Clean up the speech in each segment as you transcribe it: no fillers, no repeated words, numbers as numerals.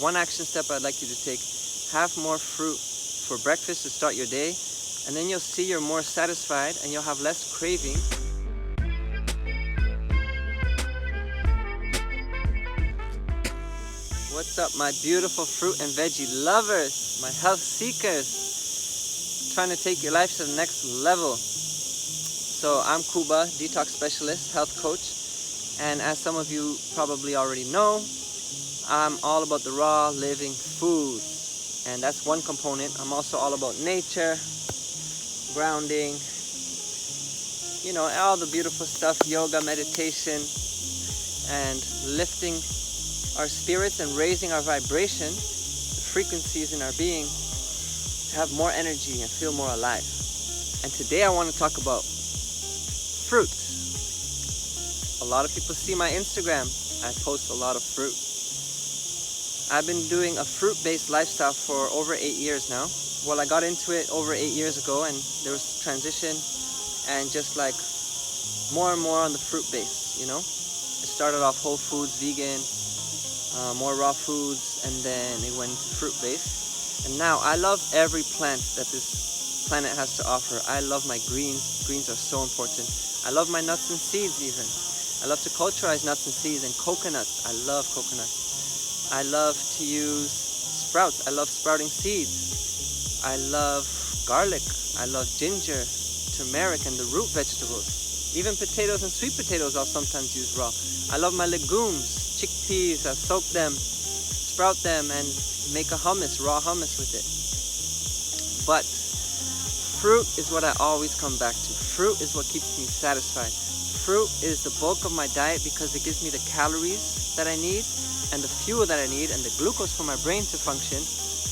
One action step I'd like you to take: have more fruit for breakfast to start your day, and then you'll see you're more satisfied and you'll have less craving. What's up, my beautiful fruit and veggie lovers, my health seekers, trying to take your life to the next level. So I'm Kuba, detox specialist, health coach, and as some of you probably already know, I'm all about the raw living foods, and that's one component. I'm also all about nature, grounding, you know, all the beautiful stuff, yoga, meditation, and lifting our spirits and raising our vibration, the frequencies in our being, to have more energy and feel more alive. And today I want to talk about fruit. A lot of people see my Instagram. I post a lot of fruit. I've been doing a fruit-based lifestyle for over 8 years now. Well, I got into it over 8 years ago, and there was transition and just like more and more on the fruit base, you know. I started off whole foods, vegan, more raw foods, and then it went fruit based. And now I love every plant that this planet has to offer. I love my greens. Greens are so important. I love my nuts and seeds even. I love to culturize nuts and seeds and coconuts. I love coconuts. I love to use sprouts. I love sprouting seeds. I love garlic. I love ginger, turmeric, and the root vegetables. Even potatoes and sweet potatoes I'll sometimes use raw. I love my legumes. Chickpeas, I soak them, sprout them, and make a hummus, raw hummus with it. But fruit is what I always come back to. Fruit is what keeps me satisfied. Fruit is the bulk of my diet because it gives me the calories that I need and the fuel that I need and the glucose for my brain to function,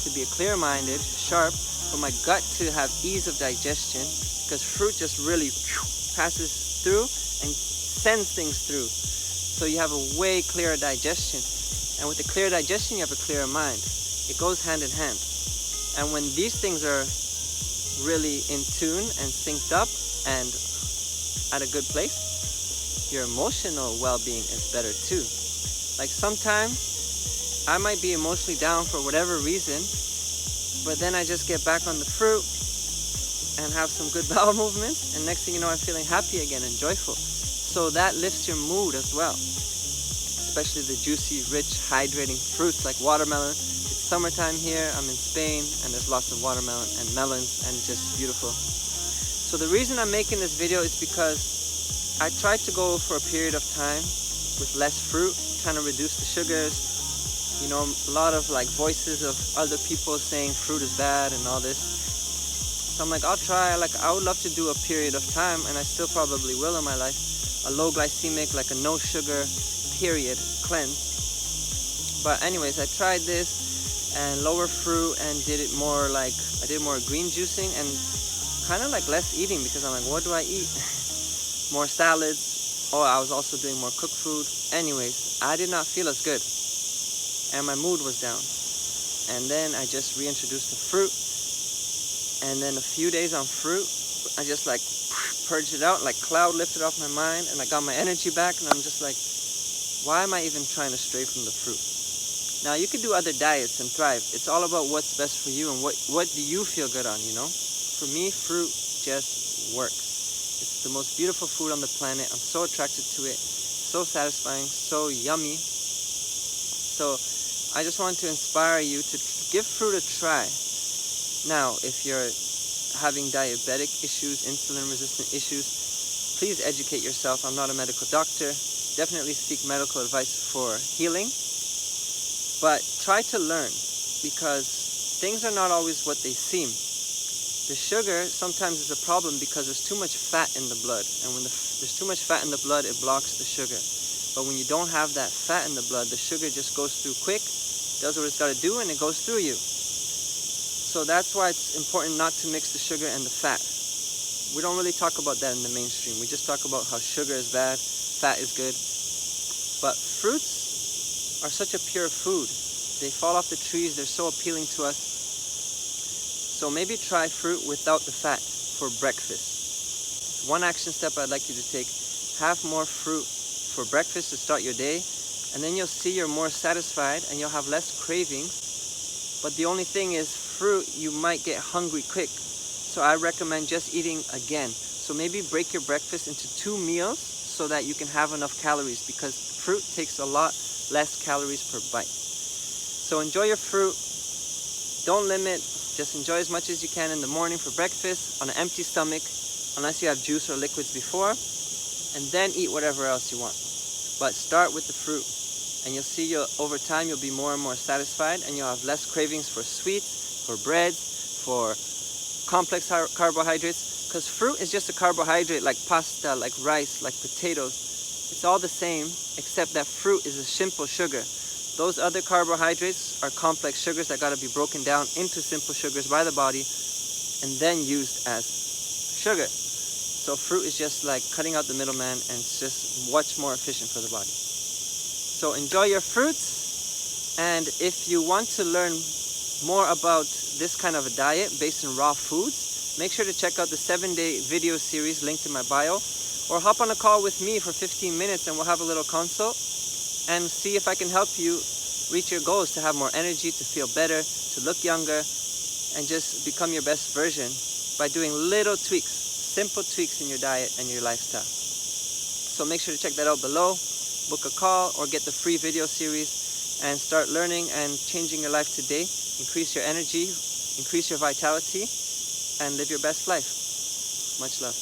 to be clear-minded, sharp, for my gut to have ease of digestion, because fruit just really passes through and sends things through. So you have a way clearer digestion. And with a clear digestion, you have a clearer mind. It goes hand in hand. And when these things are really in tune and synced up and at a good place, your emotional well-being is better too. Like sometimes I might be emotionally down for whatever reason, but then I just get back on the fruit and have some good bowel movements, and next thing you know, I'm feeling happy again and joyful. So that lifts your mood as well, especially the juicy, rich, hydrating fruits like watermelon. It's summertime here, I'm in Spain, and there's lots of watermelon and melons, and just beautiful. So the reason I'm making this video is because I tried to go for a period of time with less fruit, trying to reduce the sugars. You know, a lot of like voices of other people saying fruit is bad and all this. So I'm like, I'll try, like I would love to do a period of time, and I still probably will in my life, a low glycemic, like a no sugar period cleanse. But anyways, I tried this and lower fruit and did it more like, I did more green juicing and kind of like less eating, because I'm like, what do I eat? More salads. Oh, I was also doing more cooked food. Anyways, I did not feel as good and my mood was down. And then I just reintroduced the fruit, and then a few days on fruit, I just like purged it out, like cloud lifted off my mind, and I got my energy back, and I'm just like, why am I even trying to stray from the fruit? Now you can do other diets and thrive. It's all about what's best for you and what do you feel good on, you know? For me, fruit just works. It's the most beautiful food on the planet. I'm so attracted to it, so satisfying, so yummy. So I just want to inspire you to give fruit a try. Now, if you're having diabetic issues, insulin resistant issues, please educate yourself. I'm not a medical doctor. Definitely seek medical advice for healing, but try to learn, because things are not always what they seem. The sugar sometimes is a problem because there's too much fat in the blood, and when there's too much fat in the blood, it blocks the sugar. But when you don't have that fat in the blood, the sugar just goes through quick, does what it's got to do, and it goes through you. So that's why it's important not to mix the sugar and the fat. We don't really talk about that in the mainstream. We just talk about how sugar is bad, fat is good. But fruits are such a pure food. They fall off the trees, they're so appealing to us. So maybe try fruit without the fat for breakfast. One action step I'd like you to take: have more fruit for breakfast to start your day, and then you'll see you're more satisfied and you'll have less cravings. But the only thing is, fruit, you might get hungry quick. So I recommend just eating again. So maybe break your breakfast into 2 meals so that you can have enough calories, because fruit takes a lot less calories per bite. So enjoy your fruit. Don't limit. Just enjoy as much as you can in the morning for breakfast on an empty stomach, unless you have juice or liquids before, and then eat whatever else you want. But start with the fruit, and you'll see over time you'll be more and more satisfied, and you'll have less cravings for sweets, for breads, for complex carbohydrates, because fruit is just a carbohydrate like pasta, like rice, like potatoes. It's all the same, except that fruit is a simple sugar. Those other carbohydrates are complex sugars that got to be broken down into simple sugars by the body and then used as sugar. So fruit is just like cutting out the middleman, and it's just much more efficient for the body. So enjoy your fruits, and if you want to learn more about this kind of a diet based on raw foods, make sure to check out the 7-day video series linked in my bio, or hop on a call with me for 15 minutes and we'll have a little consult and see if I can help you reach your goals, to have more energy, to feel better, to look younger, and just become your best version by doing little tweaks, simple tweaks in your diet and your lifestyle. So make sure to check that out below, book a call, or get the free video series and start learning and changing your life today. Increase your energy, increase your vitality, and live your best life. Much love.